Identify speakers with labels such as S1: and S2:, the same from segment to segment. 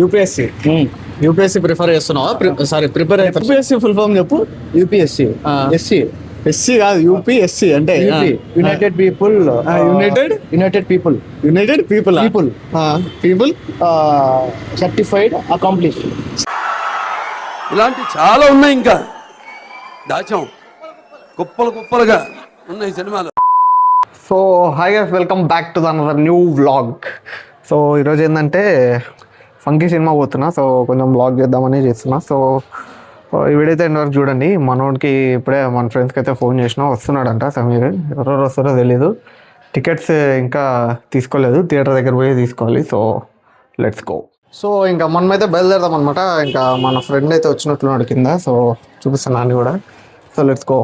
S1: UPSC UPSC prefer చేస్తున్నావా? Sorry prepare అయితే UPSC full form చెప్పు.
S2: యూపీఎస్సి ఎస్సీ
S1: ఎస్సీ కాదు, యూపీఎస్సి అంటే
S2: United people United people
S1: United people
S2: people
S1: people
S2: certified accomplish.
S3: ఇలాంటి చాలా ఉన్నాయి, ఇంకా దాచాం కుప్పలు కుప్పలుగా ఉన్నాయి సినిమాలు.
S1: So hi guys, welcome back to the another new vlog. So ఈరోజు ఏంటంటే ఫంకీ సినిమా పోతున్నా, సో కొంచెం వ్లాగ్ చేద్దామని చేస్తున్నా. సో ఈ వీడియో అయితే వరకు చూడండి. మనోడికి ఇప్పుడే మన ఫ్రెండ్స్కి అయితే ఫోన్ చేసినా, వస్తున్నాడంట సమీర్. ఎవరెవరు వస్తారో తెలీదు. టికెట్స్ ఇంకా తీసుకోలేదు, థియేటర్ దగ్గర పోయి తీసుకోవాలి. So let's go. సో ఇంకా మనమైతే బయలుదేరదాం అనమాట. ఇంకా మన ఫ్రెండ్ అయితే వచ్చినట్లున్నాడు కింద, సో చూపిస్తాను నాన్ని కూడా. So let's go.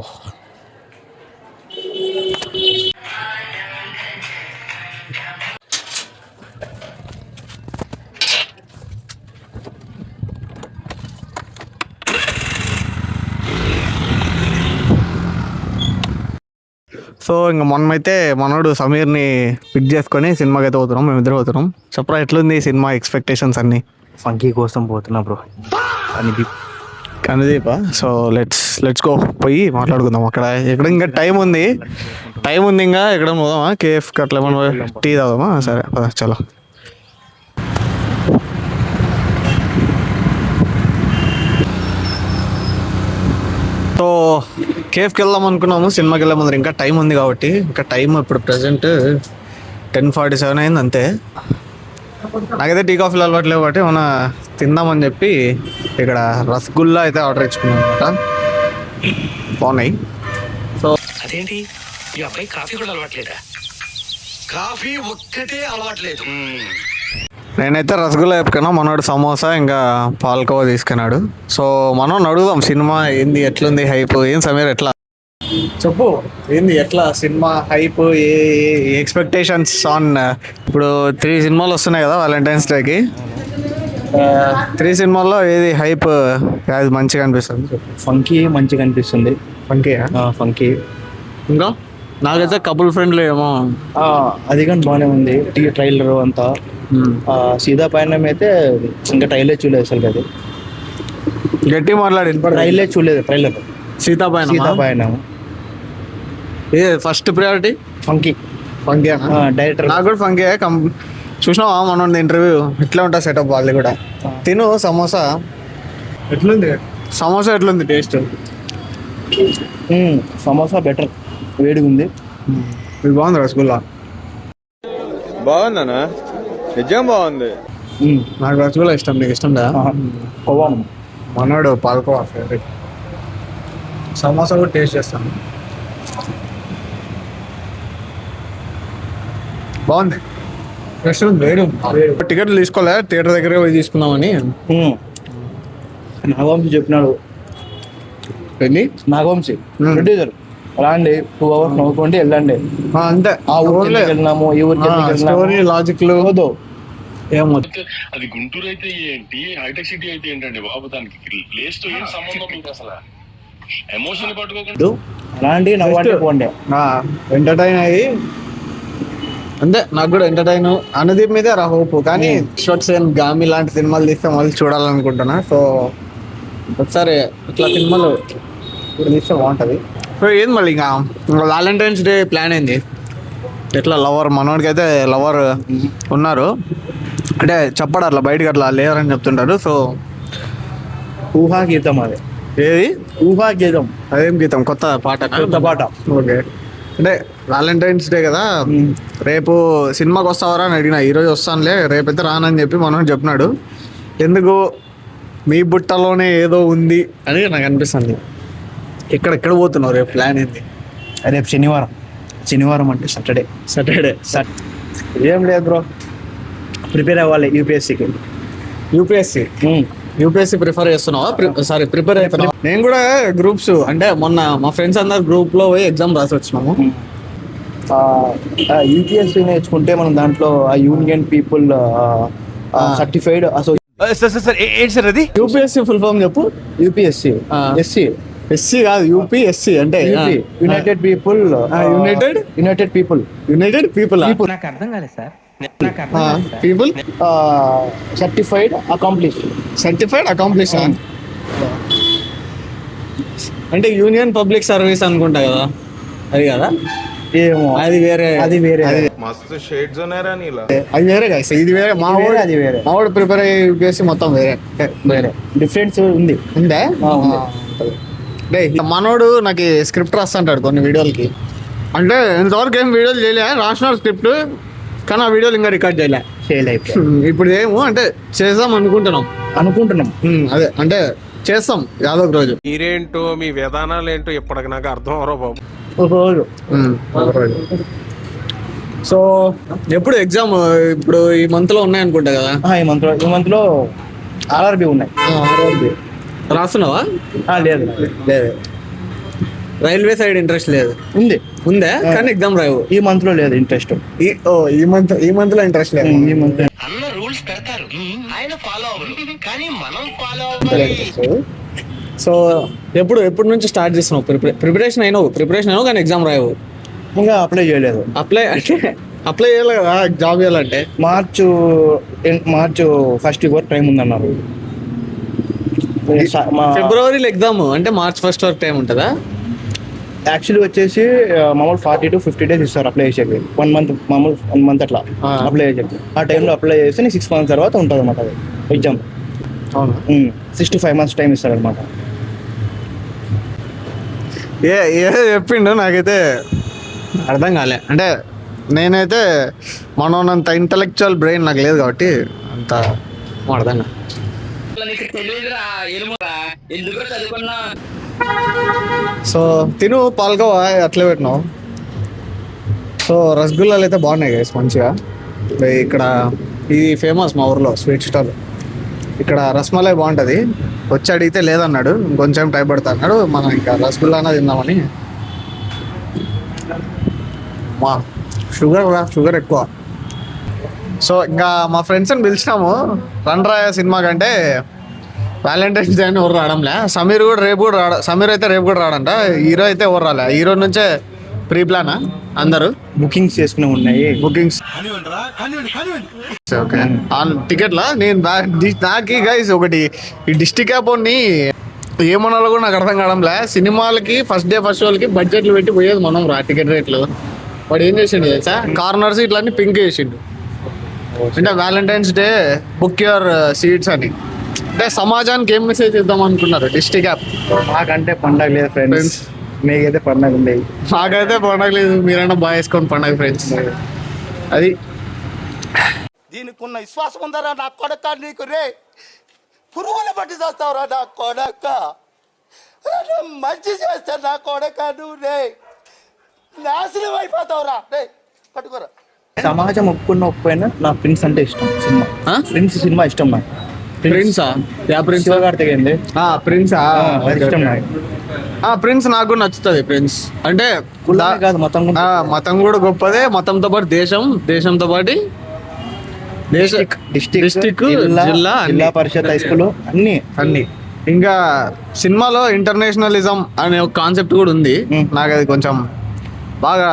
S1: సో ఇంకా మనమైతే మనోడు సమీర్ని పిక్ చేసుకొని సినిమాకి అయితే పోతున్నాం, మేమిద్దరు పోతున్నాం. చెప్పరా ఎట్లుంది సినిమా ఎక్స్పెక్టేషన్స్ అన్నీ?
S2: ఫంకీ కోసం పోతున్నా బ్రో.
S1: కనుదీప. సో లెట్స్ గో, పోయి మాట్లాడుకుందాం. అక్కడ ఎక్కడ ఇంకా టైం ఉంది ఇంకా ఎక్కడ పోదామా? కేఎఫ్కి అట్లా ఏమన్నా టీ తాగుదామా? సరే చలో. సో కేఫ్కి వెళ్దాం అనుకున్నాము సినిమాకి వెళ్ళే ముందు. ఇంకా టైం ఉంది కాబట్టి, ఇంకా టైం ఇప్పుడు ప్రజెంట్ 10:47 అయింది అంతే. నాకైతే టీ కాఫీలు అలవాట్లేవు కాబట్టి మన తిందామని చెప్పి ఇక్కడ రసగుల్లా అయితే ఆర్డర్ ఇచ్చుకున్నాం అనమాట. బాగున్నాయి. సో
S4: అదేంటి ఈ అబ్బాయి కాఫీ కూడా అలవాట్లేదా? కాఫీ ఒక్కటే అలవాట్లేదు.
S1: నేనైతే రసగుల్లా చెప్పుకున్నా, మనోడు సమోసా ఇంకా పాల్కోవా తీసుకున్నాడు. సో మనం అడుగుదాం సినిమా ఏంది, ఎట్లుంది, హైప్ ఏం? సమీర్ ఎట్లా చెప్పు, ఏంది ఎట్లా cinema hype, A expectations on? ఇప్పుడు 3 సినిమాలు వస్తున్నాయి కదా వ్యాలంటైన్స్ డేకి. 3 సినిమాల్లో ఏది హైప్, అది మంచిగా అనిపిస్తుంది?
S2: ఫంకీ మంచిగా అనిపిస్తుంది. ఫంకీ
S1: ఇంకా నాకైతే కపుల్ ఫ్రెండ్లీ ఏమో
S2: అది కానీ బాగానే ఉంది. ట్రైలర్ అంతా సీదా పైన అయితే ఇంకా ట్రైలర్ చూడలేదు అసలు. అది
S1: గట్టి మాట్లాడి
S2: ట్రైలర్ చూడలేదు. ట్రైలర్ సీతా పైన
S1: ఏ ఫస్ట్ ప్రయారిటీ
S2: ఫంకీ డైరెక్టర్.
S1: నాకు కూడా ఫంకీ. చూసినావా మనం ఇంటర్వ్యూ ఎట్లా ఉంటుంది సెటప్? వాళ్ళు కూడా తిను సమోసా ఎట్లుంది, సమోసా ఎట్లుంది టేస్ట్?
S2: సమోసా బెటర్, వేడిగా ఉంది.
S1: ఇది బాగుంది. రసగుల్లా
S5: బాగుందనా? నిజం బాగుంది.
S1: నాకు రసగుల్లా ఇష్టం, నీకు ఇష్టం కదా? మనోడు పాల్కోవా ఫేవరెట్. సమోసా కూడా టేస్ట్ చేస్తాను, బాగుంది. ఫ్రెష్ ఉంది, వేడి ఉంది. టికెట్లు తీసుకోలే, థియేటర్ దగ్గరే పోయి తీసుకుందామని
S2: నాగవంశీ చెప్పినాడు. నాగవంశీ ప్రొడ్యూసర్ రాండి 2 hours నవ్వుకోండి వెళ్ళండి
S1: అంతే.
S2: ఆ ఊరికి వెళ్ళినాము, ఈ ఊరికి
S1: లాజిక్ ఏమో.
S6: అది గుంటూరు అయితే ఏంటి, హైటెక్ సిటీ అయితే ఏంటండి బాబు, దానికి ప్లేస్ తో ఏం సంబంధం మీకు అసలు? ఎమోషన్ పట్టుకోకుండా
S2: రాండి నవ్వండి పోండి,
S1: ఎంటర్టైన్ అయ్యి అంతే. నాకు కూడా ఎంటర్టైన్ అనుదీప్ మీదే రా హోప్. కానీ షోట్సేన్ గామి లాంటి సినిమాలు తీస్తే మళ్ళీ చూడాలనుకుంటున్నా. సో ఒకసారి ఇట్లా సినిమాలు తీస్తే బాగుంటుంది. సో ఏంది మళ్ళీ ఇంకా వ్యాలంటైన్స్ డే ప్లాన్ ఏంది? ఎట్లా లవర్? మనోడికి అయితే లవర్ ఉన్నారు అంటే చెప్పడు, అట్లా బయటకు అట్లా లేవరని చెప్తుంటారు. సో
S2: ఊహా గీతం అది.
S1: ఏది
S2: ఊహా గీతం?
S1: అదేం గీతం? కొత్త పాట? ఓకే. అంటే వ్యాలంటైన్స్ డే కదా, రేపు సినిమాకి వస్తావరా అని అడిగినా. ఈరోజు వస్తానులే, రేపైతే రానని చెప్పి మనం చెప్పినాడు. ఎందుకు మీ బుట్టలోనే ఏదో ఉంది అని నాకు అనిపిస్తుంది. ఎక్కడ పోతున్నావు రేపు? ప్లాన్ ఏంది?
S2: రేపు శనివారం అంటే సాటర్డే. ఏం లేదు బ్రో, ప్రిపేర్ అవ్వాలి యూపీఎస్సీకి.
S1: యూపీఎస్సీ ప్రిఫర్ చేస్తున్నావా? సారీ ప్రిపేర్ అవుతున్నావా? నేను కూడా గ్రూప్స్ అంటే మొన్న మా ఫ్రెండ్స్ అందరు గ్రూప్ లో పోయి ఎగ్జామ్ రాసి వచ్చినాము.
S2: యూపీఎస్సీ నేర్చుకుంటే మనం దాంట్లో యూనియన్ పీపుల్ సర్టిఫైడ్
S5: ఏంటి సార్ అది?
S1: యూపీఎస్సీ ఫుల్ ఫామ్ చెప్పు.
S2: యూపీఎస్సీ
S1: ఎస్సీ కాదు, యూపీఎస్సీ అంటే
S2: యునైటెడ్ పీపుల్
S1: యునైటెడ్
S2: పీపుల్.
S1: నాకు
S4: అర్థం కాలేదు sir.
S1: People
S2: certified accomplish.
S1: Certified accomplish అంటే యూనియన్ పబ్లిక్ సర్వీస్ అనుకుంటా కదా, అది కదా?
S2: ఏమో
S1: అది వేరే,
S2: అది వేరే.
S5: మస్తు షేడ్స్ ఉన్నారా నీలా.
S1: అది వేరే guys. ఇది వేరే. మా
S2: ఇది వేరే,
S1: వాడు
S2: అది వేరే.
S1: మా వాడు ప్రిపేర్ అయ్యి యూపీఎస్సీ మొత్తం వేరే వేరే
S2: డిఫరెన్స్ ఉంది.
S1: ఉందా?
S2: ఉంది.
S1: డే మనోడు నాకు స్క్రిప్ట్ రాస్తుంటాడు కొన్ని వీడియోలకి. అంటే ఇంతవరకు ఏం వీడియోలు చేయలే, రాసిన స్క్రిప్ట్ కానీ ఆ వీడియోలు ఇంకా రికార్డ్ చేయలే.
S2: ఫెయిల్ అయిపోయి
S1: ఇప్పుడు ఏమో అంటే చేద్దాం అనుకుంటున్నాం. అదే అంటే చేస్తాం యాదో ఒక రోజు.
S5: మీరేంటో మీ విధానాలు ఏంటో ఇప్పటికి నాకు అర్థం అవరో బాబు.
S2: ఒక రోజు.
S1: ఒక రోజు. సో ఎప్పుడు ఎగ్జామ్? ఇప్పుడు ఈ మంత్ లో ఉన్నాయి అనుకుంటా కదా.
S2: ఈ మంత్ లో ఆర్ఆర్బి ఉన్నాయి.
S1: రాస్తున్నావా?
S2: లేదు
S1: లేదు. రైల్వే సైడ్ ఇంట్రెస్ట్ లేదు.
S2: ఉంది.
S1: ఉందా? కానీ ఎగ్జామ్ రావు.
S2: ఈ మంత్ లో లేదు ఇంట్రెస్ట్.
S1: ఈ మంత్ లో ఇంట్రెస్ట్ లేదు.
S2: ఈ మంత్
S4: అన్న రూల్స్ పెడతారు, ఆయన ఫాలో అవ్వరు, కానీ మనం ఫాలో అవ్వాలి.
S1: సో ఎప్పుడు నుంచి స్టార్ట్ చేస్తున్నావు? ప్రిపరేషన్ అయినావు కానీ ఎగ్జామ్ రాయవు.
S2: ఇంకా అప్లై చేయలేదు.
S1: అప్లై చేయాలి కదా జాబ్ చేయాలంటే.
S2: మార్చ్ ఫస్ట్ వరకు టైం ఉందన్నారు.
S1: ఫిబ్రవరిలో ఎగ్జామ్ అంటే మార్చ్ 1 వరకు టైం ఉంటుందా?
S2: యాక్చువల్లీ వచ్చేసి మామూలు 40 to 50 days ఇస్తారు అప్లై చేసేది. 1 month, మామూలు 1 month అట్లా అప్లై చేసేది. ఆ టైంలో అప్లై చేస్తే 6 months తర్వాత ఉంటుంది అనమాట అది ఎగ్జామ్.
S1: అవును.
S2: 6 to 5 months టైం ఇస్తారు అనమాట.
S1: ఏదో చెప్పిండు నాకైతే అర్థం కాలే. అంటే నేనైతే మనోనంత ఇంటలెక్చువల్ బ్రెయిన్ నాకు లేదు కాబట్టి అంత అర్థం కాదు. సో తిను పాల్గొవా అట్లే పెట్టినావు. సో రసగుల్లాలు అయితే బాగున్నాయి గైస్ మంచిగా. ఇక్కడ ఇది ఫేమస్ మా ఊర్లో స్వీట్ స్టాల్. ఇక్కడ రసమలై బాగుంటుంది. వచ్చి అడిగితే లేదన్నాడు, ఇంకొంచెం టైం పడుతుంది అన్నాడు. మనం ఇంకా రసగుల్లానా తిందామని. మా షుగర్ ఎక్కువ. సో ఇంకా మా ఫ్రెండ్స్ని పిలిచినాము రండ్రాయ సినిమా కంటే. వ్యాలంటైన్స్ డే అని ఎవరు రావడంలే. సమీర్ అయితే రేపు కూడా రాడంట. హీరో అయితే ఎవరు రాలే. హీరో నుంచే ప్రీ ప్లానా అందరూ
S2: బుకింగ్స్ చేసుకునే ఉన్నాయి.
S1: Bookings okay. టికెట్లా నేను నాకు గైస్ ఒకటి ఈ డిస్టిక్ యాప్ని ఏమనాలో కూడా నాకు అర్థం కావడంలే. సినిమాలకి ఫస్ట్ డే ఫస్ట్ షోలకి బడ్జెట్లు పెట్టి పోయేది మనం రా టికెట్ రేట్లు. వాడు ఏం చేసిండు తెలుసా? కార్నర్స్ ఇట్లన్నీ పింక్ చేసిండు. అంటే Valentine's day book your seats అని. అంటే సమాజానికి ఏం మెసేజ్ ఇద్దాం అనుకున్నారు డిస్టిక్ యాప్?
S2: మాకంటే పండగ లేదు ఫ్రెండ్స్, మీకైతే పండగ ఉండేది.
S1: మాకైతే పండగ లేదు, మీరైనా బాగా వేసుకోండి పండగ ఫ్రెండ్స్. అది
S7: దీనికి ఉన్న విశ్వాసం ఉందరా నా కొడక నీకు రే. పురుగులు పట్టి చేస్తావురా నా కొడక. మంచి చేస్తా నా కొడక నువ్వు రే. నాశనం అయిపోతావురా రే. పట్టుకోరా.
S2: సమాజం ఒప్పుకున్న నా ప్రిన్స్ అంటే ఇష్టం. సినిమా ప్రిన్స్ సినిమా ఇష్టం నాకు.
S1: ప్రిన్సా? ప్రిన్స్
S2: శివకార్తికేయండి.
S1: ప్రిన్సా?
S2: ఇష్టం నాకు.
S1: ప్రిన్స్ నాకు కూడా నచ్చుతుంది. ప్రిన్స్ అంటే
S2: కాదు
S1: మతం కూడా గొప్పదే. మతంతో పాటు దేశంతో పాటు డిస్టిక్, జిల్లా
S2: పరిషత్, హై స్కూల్
S1: అన్ని. ఇంకా సినిమాలో ఇంటర్నేషనలిజం అనే ఒక కాన్సెప్ట్ కూడా ఉంది. నాకు అది కొంచెం బాగా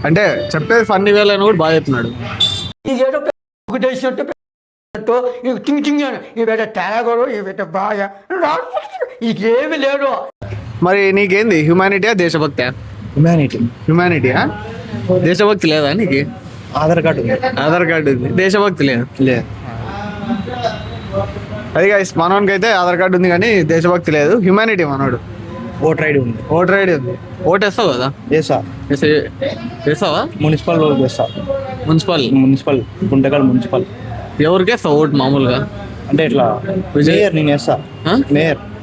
S1: అంటే చెప్పేది ఫన్నీ వేలని కూడా బాగా చెప్తున్నాడు. మరి నీకేంది హ్యుమానిటీయా దేశభక్తి? హ్యుమానిటీయా? దేశభక్తి లేదా నీకు?
S2: ఆధార్ కార్డు ఉంది,
S1: దేశభక్తి లేదు. అది గైస్ మనోనికి అయితే ఆధార్ కార్డు ఉంది కానీ దేశభక్తి లేదు. హ్యుమానిటీ మనోడు.
S2: ఓటర్ ఐడి ఉంది.
S1: ఓటు వేస్తావు కదా? వేస్తావా?
S2: మున్సిపల్ వేస్తా. Municipal Guntakal municipal.
S1: ఎవరికి వేస్తావు ఓటు మామూలుగా?
S2: అంటే ఇట్లా మేయర్ నేను వేస్తా.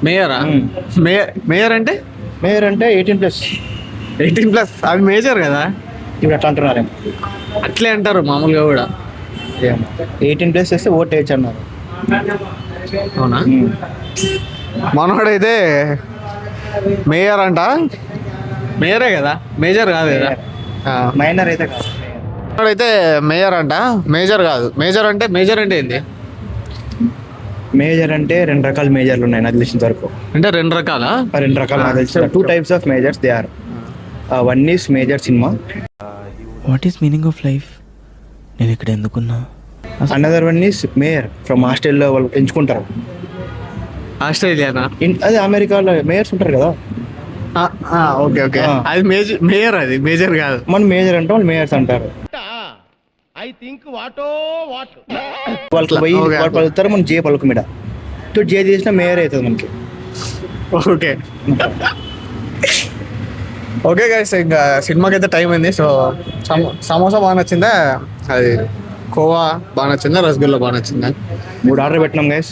S1: మేయరా? మేయర్ అంటే 18+. అది మేజర్ కదా
S2: ఇప్పుడు అట్లా అంటున్నారు.
S1: అట్లే అంటారు మామూలుగా కూడా.
S2: 18+ వేస్తే ఓటు వేయచ్చు అన్నారు.
S1: అవునా? మనోడైతే మేయర్ అంట. మేయరే కదా, మేజర్ కాదు కదా.
S2: మైనర్ అయితే
S1: అయితే మేయర్ అంట, మేజర్ కాదు. మేజర్ అంటే ఏంది?
S2: మేజర్ అంటే 2 రకాల మేజర్లు ఉన్నాయి నాకు తెలిసిన వరకు.
S1: అంటే 2 రకాలా?
S2: 2 రకాలు నాకు తెలిసిన. 2 types of majors they are. One is major cinema.
S8: What is meaning of life? నేను ఇక్కడ ఎందుకున్నా?
S2: Another one is mayor from Australia, వాళ్ళు ఎంచుకుంటారు.
S1: ఆస్ట్రేలియానా?
S2: అదే అమెరికాలో మేయర్స్ ఉంటారు కదా,
S1: ఓకే ఓకే, అది మేజర్, అది మేజర్ కాదు.
S2: మన మేజర్ అంటే వాళ్ళు మేయర్స్ అంటారు. వాళ్ళకి పోయి వాళ్ళు పలుకుతారు, మనం జే పలుకు మీద జే చేసిన మేయర్ అవుతుంది మనకి.
S1: ఓకే ఓకే గైస్, ఇంకా సినిమాకి అయితే టైం అయింది. సో సమోసా బాగా నచ్చిందా, అది కోవా బాగా నచ్చిందా, రసగుల్లా బాగా నచ్చిందా?
S2: 3 ఆర్డర్ పెట్టినాం గైస్.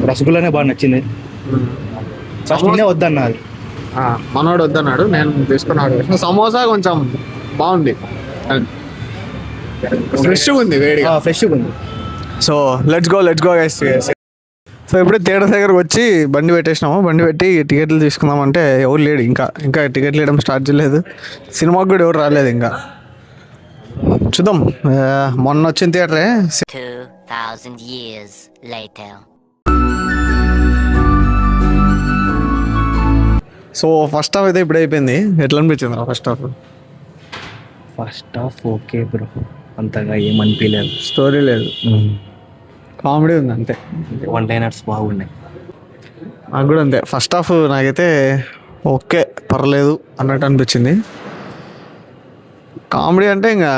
S2: రసగుల్లానే బాగా నచ్చింది. ఫస్ట్ నేనే వద్దన్నది,
S1: మనోడు వద్దన్నాడు, నేను తీసుకున్నాడు. సమోసా కొంచెం బాగుంది, ఫ్రెష్గా ఉంది, వేడిగా
S2: ఫ్రెష్గా ఉంది.
S1: So let's go guys. So ఇప్పుడే థియేటర్ దగ్గరకు వచ్చి బండి పెట్టేసినాము. బండి పెట్టి టికెట్లు తీసుకుందామంటే ఎవరు లేడు, ఇంకా టికెట్లు వేయడం స్టార్ట్ చేయలేదు. సినిమాకి కూడా ఎవరు రాలేదు ఇంకా. చూద్దాం, మొన్న వచ్చిన థియేటరే.
S9: 2000 years later.
S1: So first half అయితే ఇప్పుడు అయిపోయింది. ఎట్లా అనిపించింది first half?
S2: First half okay bro, అంతగా ఏమనిపించలేదు.
S1: స్టోరీ లేదు, కామెడీ ఉంది అంతే.
S2: వన్ లైనర్స్ బాగున్నాయి.
S1: నాకు కూడా అంతే. ఫస్ట్ హాఫ్ నాకైతే ఓకే, పర్లేదు అన్నట్టు అనిపించింది. కామెడీ అంటే ఇంకా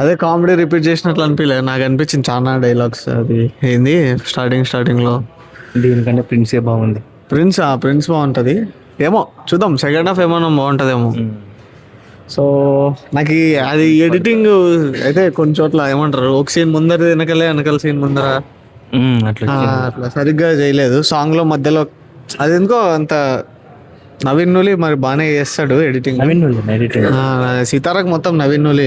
S1: అదే కామెడీ రిపీట్ చేసినట్లు అనిపించలేదు నాకు. అనిపించింది చాలా డైలాగ్స్, అది ఏంది స్టార్టింగ్లో.
S2: దీనికంటే ప్రిన్సే బాగుంది.
S1: ప్రిన్స్ బాగుంటుంది ఏమో, చూద్దాం సెకండ్ హాఫ్ ఏమన్నా బాగుంటుందేమో. సో నాకు అది ఎడిటింగ్ అయితే కొన్ని చోట్ల ఏమంటారు, ఒక సీన్ ముందర వెనకాల సీన్ ముందర అట్లా సరిగ్గా చేయలేదు. సాంగ్లో మధ్యలో అది ఎందుకో అంత. నవీన్ నూలి మరి బాగానే చేస్తాడు ఎడిటింగ్. సీతారాకు మొత్తం నవీన్ నూలి,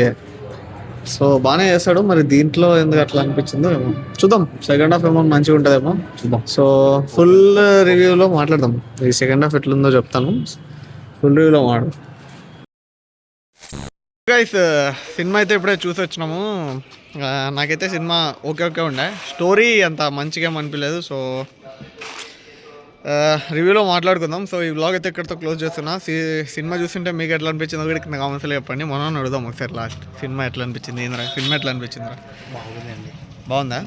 S1: సో బాగానే చేస్తాడు. మరి దీంట్లో ఎందుకు అట్లా అనిపించిందో ఏమో, చూద్దాం. సెకండ్ హాఫ్ ఏమో మంచిగా ఉంటుందేమో, చూద్దాం. సో ఫుల్ రివ్యూలో మాట్లాడదాం. ఈ సెకండ్ హాఫ్ ఎట్లుందో చెప్తాను, ఫుల్ రివ్యూలో మాట్లాడదాం. గైస్, సినిమా అయితే ఇప్పుడే చూసి వచ్చినాము. నాకైతే సినిమా ఓకే ఉండే, స్టోరీ అంత మంచిగా అనిపించలేదు. సో రివ్యూలో మాట్లాడుకుందాం. సో ఈ వ్లాగ్ అయితే ఇక్కడితో క్లోజ్ చేస్తున్నా. సినిమా చూస్తుంటే మీకు ఎట్లా అనిపించిందో కూడా కింద కామెంట్స్లో చెప్పండి. మనం అడుగుదాం ఒకసారి లాస్ట్. సినిమా ఎట్లా అనిపించింది? ఏంద్రా సినిమా ఎట్లా అనిపించిందిరా?
S2: బాగుందండి.
S1: బాగుందా?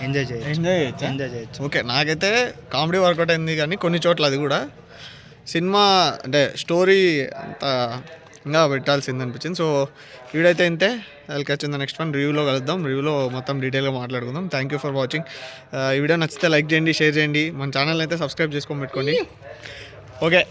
S2: ఎంజాయ్ చేయొచ్చు.
S1: ఓకే, నాకైతే కామెడీ వర్కౌట్ అయింది, కానీ కొన్ని చోట్ల అది కూడా సినిమా అంటే స్టోరీ అంత ఇంకా పెట్టాల్సింది అనిపించింది. సో వీడైతే ఇంతే. వాళ్ళకి వచ్చింది నెక్స్ట్ వన్ రివ్యూలో కలుద్దాం. రివ్యూలో మొత్తం డీటెయిల్గా మాట్లాడుకుందాం. Thank you for watching. ఈ వీడియో నచ్చితే లైక్ చేయండి, షేర్ చేయండి. మన ఛానల్ అయితే సబ్స్క్రైబ్ చేసుకొని పెట్టుకోండి. ఓకే.